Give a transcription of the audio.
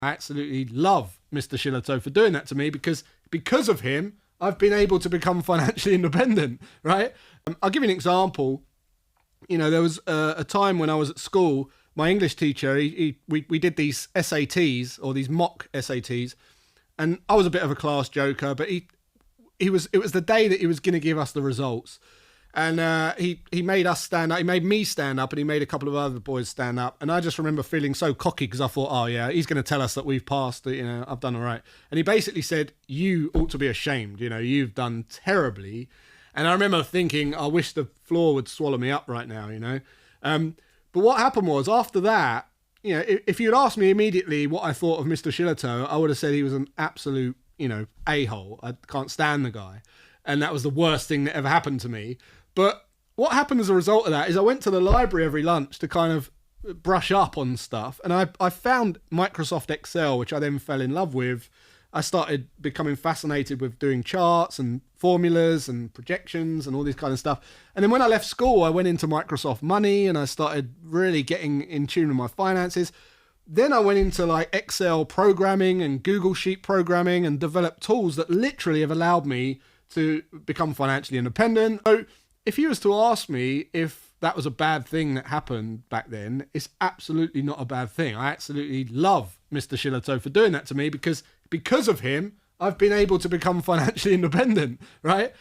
I absolutely love Mr. Shillito for doing that to me because of him, I've been able to become financially independent, right? I'll give you an example. You know, there was a time when I was at school, my English teacher, we did these SATs or these mock SATs, and I was a bit of a class joker, but it was the day that he was going to give us the results. And he made us stand up. He made me stand up, and he made a couple of other boys stand up. And I just remember feeling so cocky because I thought, oh yeah, he's going to tell us that we've passed. You know, I've done all right. And he basically said, "You ought to be ashamed. You know, you've done terribly." And I remember thinking, I wish the floor would swallow me up right now. You know, but what happened was after that, you know, if you'd asked me immediately what I thought of Mr. Shillito, I would have said he was an absolute, you know, a-hole. I can't stand the guy, and that was the worst thing that ever happened to me. But what happened as a result of that is I went to the library every lunch to kind of brush up on stuff. And I found Microsoft Excel, which I then fell in love with. I started becoming fascinated with doing charts and formulas and projections and all this kind of stuff. And then when I left school, I went into Microsoft Money and I started really getting in tune with my finances. Then I went into like Excel programming and Google Sheet programming and developed tools that literally have allowed me to become financially independent. So if you was to ask me if that was a bad thing that happened back then, it's absolutely not a bad thing. I absolutely love Mr. Shillito for doing that to me because of him, I've been able to become financially independent, right?